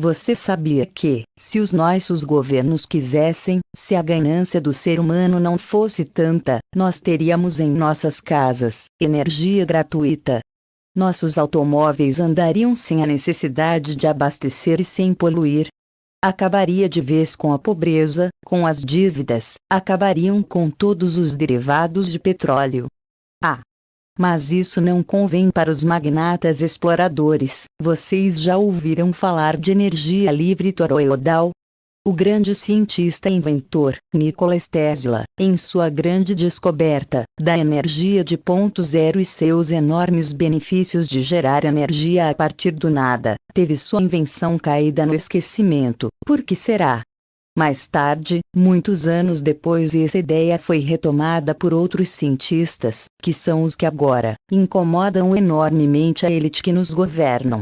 Você sabia que, se os nossos governos quisessem, se a ganância do ser humano não fosse tanta, nós teríamos em nossas casas energia gratuita? Nossos automóveis andariam sem a necessidade de abastecer e sem poluir. Acabaria de vez com a pobreza, com as dívidas, acabariam com todos os derivados de petróleo. Mas isso não convém para os magnatas exploradores. Vocês já ouviram falar de energia livre toroidal? O grande cientista e inventor, Nikola Tesla, em sua grande descoberta da energia de ponto zero e seus enormes benefícios de gerar energia a partir do nada, teve sua invenção caída no esquecimento. Por que será? Mais tarde, muitos anos depois, essa ideia foi retomada por outros cientistas, que são os que agora incomodam enormemente a elite que nos governam.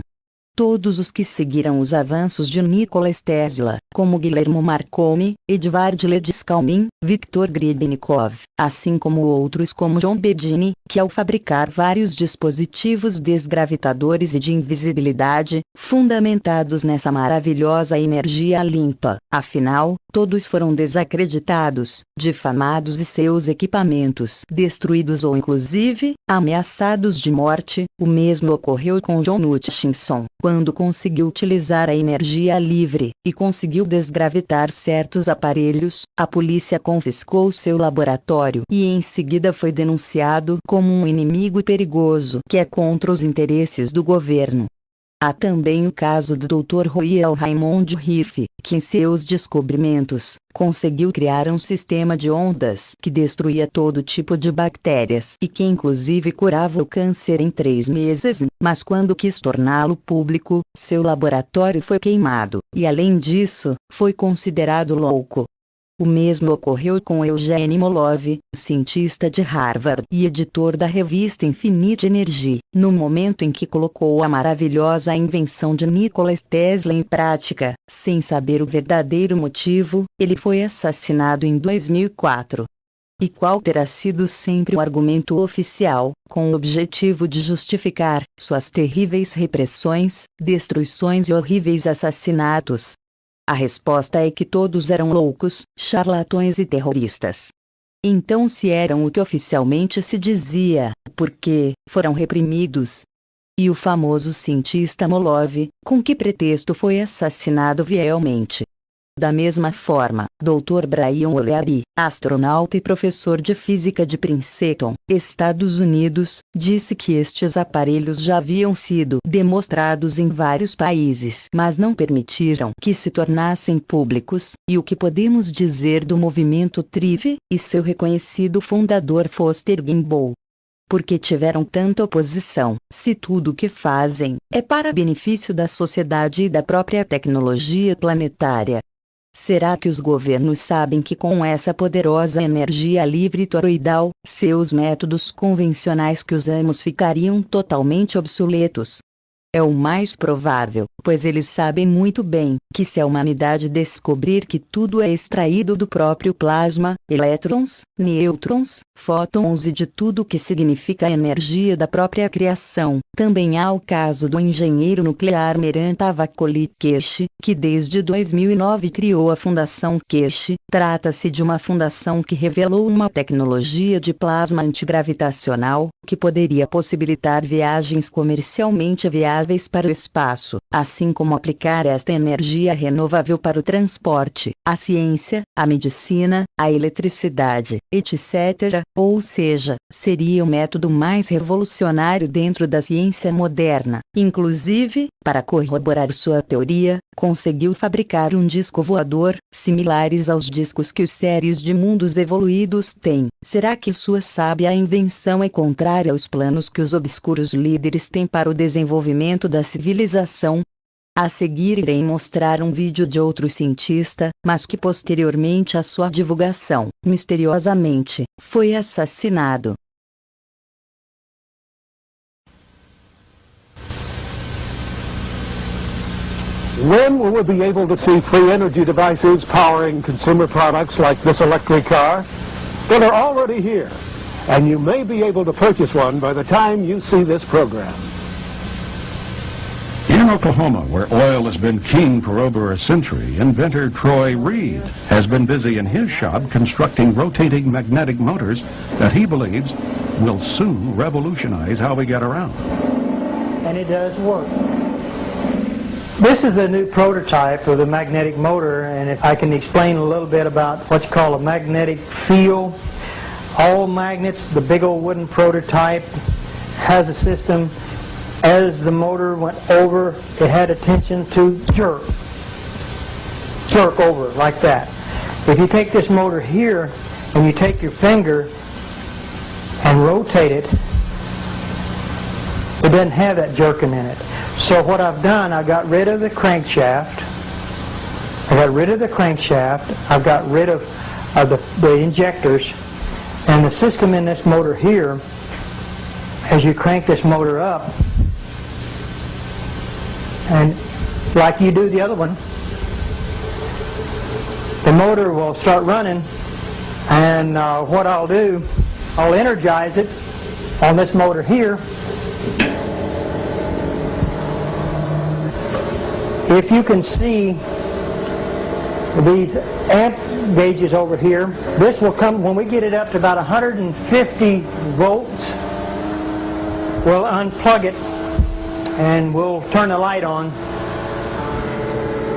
Todos os que seguiram os avanços de Nikola Tesla, como Guillermo Marconi, Edvard Ledskaumin, Viktor Grebnikov, assim como outros como John Bedini, que ao fabricar vários dispositivos desgravitadores e de invisibilidade, fundamentados nessa maravilhosa energia limpa, afinal, todos foram desacreditados, difamados e seus equipamentos destruídos ou inclusive, ameaçados de morte. O mesmo ocorreu com John Hutchinson, quando conseguiu utilizar a energia livre, e conseguiu desgravitar certos aparelhos, a polícia confiscou seu laboratório e em seguida foi denunciado como um inimigo perigoso que é contra os interesses do governo. Há também o caso do Dr. Royal Raymond Riff, que em seus descobrimentos, conseguiu criar um sistema de ondas que destruía todo tipo de bactérias e que inclusive curava o câncer em 3 meses, mas quando quis torná-lo público, seu laboratório foi queimado, e além disso, foi considerado louco. O mesmo ocorreu com Eugene Molov, cientista de Harvard e editor da revista Infinite Energy. No momento em que colocou a maravilhosa invenção de Nikola Tesla em prática, sem saber o verdadeiro motivo, ele foi assassinado em 2004. E qual terá sido sempre o argumento oficial, com o objetivo de justificar suas terríveis repressões, destruições e horríveis assassinatos? A resposta é que todos eram loucos, charlatões e terroristas. Então, se eram o que oficialmente se dizia, por que foram reprimidos? E o famoso cientista Molov, com que pretexto foi assassinado vilmente? Da mesma forma, Dr. Brian O'Leary, astronauta e professor de física de Princeton, Estados Unidos, disse que estes aparelhos já haviam sido demonstrados em vários países, mas não permitiram que se tornassem públicos. E o que podemos dizer do movimento TRIV e seu reconhecido fundador Foster Gimbel? Por que tiveram tanta oposição, se tudo o que fazem é para benefício da sociedade e da própria tecnologia planetária? Será que os governos sabem que com essa poderosa energia livre toroidal, seus métodos convencionais que usamos ficariam totalmente obsoletos? É o mais provável, pois eles sabem muito bem que se a humanidade descobrir que tudo é extraído do próprio plasma, elétrons, nêutrons, fótons e de tudo o que significa a energia da própria criação. Também há o caso do engenheiro nuclear Meran Tavakoli Keshi, que desde 2009 criou a Fundação Keshi. Trata-se de uma fundação que revelou uma tecnologia de plasma antigravitacional, que poderia possibilitar viagens comercialmente viáveis para o espaço, assim como aplicar esta energia renovável para o transporte, a ciência, a medicina, a eletricidade, etc. Ou seja, seria o método mais revolucionário dentro da ciência moderna. Inclusive, para corroborar sua teoria, conseguiu fabricar um disco voador, similares aos discos que os seres de mundos evoluídos têm. Será que sua sábia invenção é contrária aos planos que os obscuros líderes têm para o desenvolvimento da civilização? A seguir irei mostrar um vídeo de outro cientista, mas que posteriormente à sua divulgação, misteriosamente, foi assassinado. When will we be able to see free energy devices powering consumer products like this electric car? Well, they're already here, and you may be able to purchase one by the time you see this program. You In Oklahoma, where oil has been king for over a century, inventor Troy Reed has been busy in his shop constructing rotating magnetic motors that he believes will soon revolutionize how we get around. And it does work. This is a new prototype of the magnetic motor, and if I can explain a little bit about what you call a magnetic field. All magnets, the big old wooden prototype, has a system. As the motor went over, it had a tension to jerk over like that. If you take this motor here and you take your finger and rotate it, it doesn't have that jerking in it. So what I've done, I got rid of the crankshaft. I've got rid of the injectors, and the system in this motor here, as you crank this motor up, and like you do the other one, the motor will start running, and what I'll do, I'll energize it on this motor here. If you can see these amp gauges over here, this will come, when we get it up to about 150 volts, we'll unplug it and we'll turn the light on.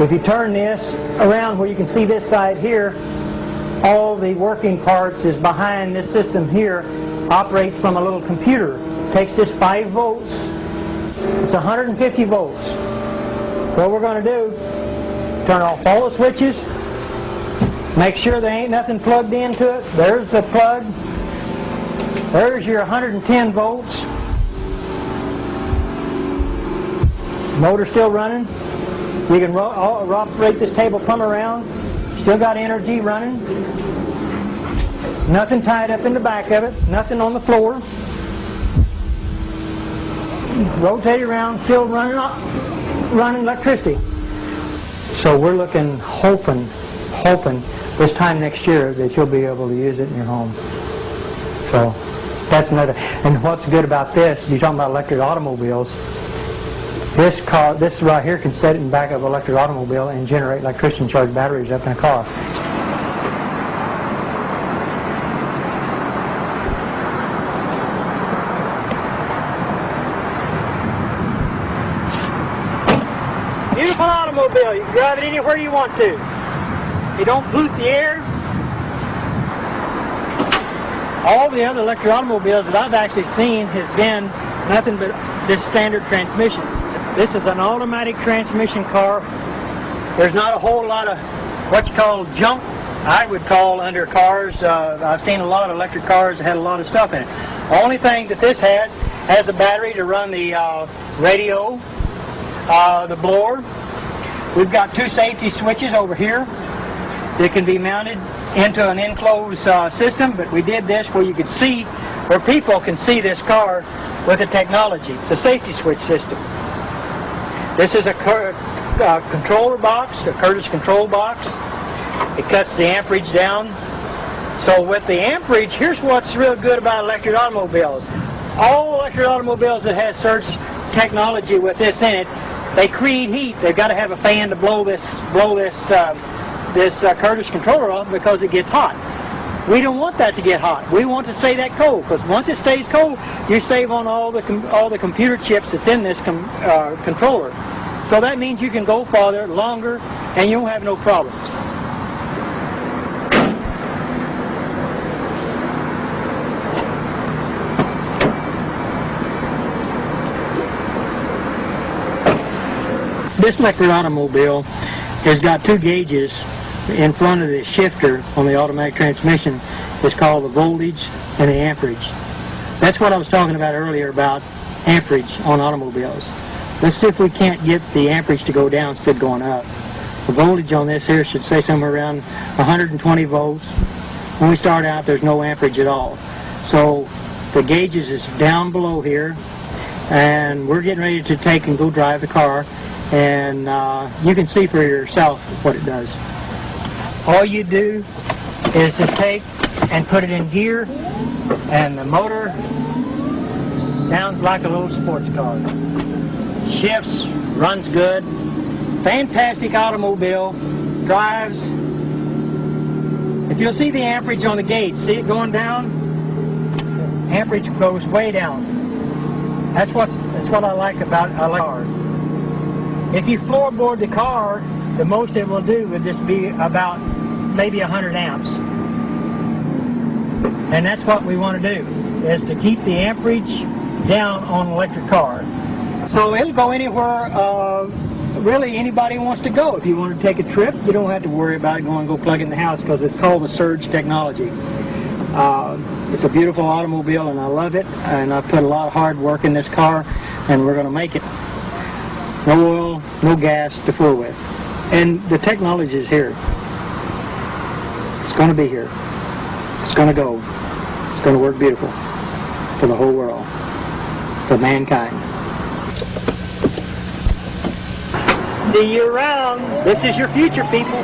If you turn this around where you can see this side here, all the working parts is behind this system here, operates from a little computer. Takes just 5 volts. It's 150 volts. What we're going to do, turn off all the switches, make sure there ain't nothing plugged into it. There's the plug. There's your 110 volts. Motor still running. You can operate this table plumb around. Still got energy running. Nothing tied up in the back of it. Nothing on the floor. Rotate around, still running electricity. So we're looking, hoping this time next year that you'll be able to use it in your home. So that's another. And what's good about this, you're talking about electric automobiles. This right here can set it in the back of an electric automobile and generate electricity and charge batteries up in a car. Beautiful automobile. You can drive it anywhere you want to. You don't pollute the air. All the other electric automobiles that I've actually seen has been nothing but this standard transmission. This is an automatic transmission car. There's not a whole lot of what you call junk, I would call, under cars. I've seen a lot of electric cars that had a lot of stuff in it. The only thing that this has a battery to run the radio, the blower. We've got 2 safety switches over here that can be mounted into an enclosed system, but we did this where you could see, where people can see this car with the technology. It's a safety switch system. This is a controller box, a Curtis control box. It cuts the amperage down. So with the amperage, here's what's real good about electric automobiles. All electric automobiles that has search technology with this in it, they create heat. They've got to have a fan to blow this Curtis controller off because it gets hot. We don't want that to get hot. We want to stay that cold, because once it stays cold, you save on all the computer chips that's in this controller. So that means you can go farther, longer, and you won't have no problems. This electric automobile has got 2 gauges in front of the shifter on the automatic transmission. It's called the voltage and the amperage. That's what I was talking about earlier about amperage on automobiles. Let's see if we can't get the amperage to go down instead of going up. The voltage on this here should say somewhere around 120 volts. When we start out, there's no amperage at all. So the gauges is down below here, and we're getting ready to take and go drive the car, and you can see for yourself what it does. All you do is just take and put it in gear, and the motor sounds like a little sports car. shifts, runs good. Fantastic automobile, drives. If you'll see the amperage on the gauge, see it going down? Amperage goes way down. That's what I like about a car. If you floorboard the car, the most it will do would just be about maybe 100 amps. And that's what we want to do, is to keep the amperage down on an electric car. So it'll go anywhere really anybody wants to go. If you want to take a trip, you don't have to worry about it going to go plug it in the house, because it's called the surge technology. It's a beautiful automobile and I love it, and I've put a lot of hard work in this car, and we're going to make it. No oil, no gas to fool with. And the technology is here. It's going to be here. It's going to go. It's going to work beautiful for the whole world, for mankind. See you around. This is your future, people.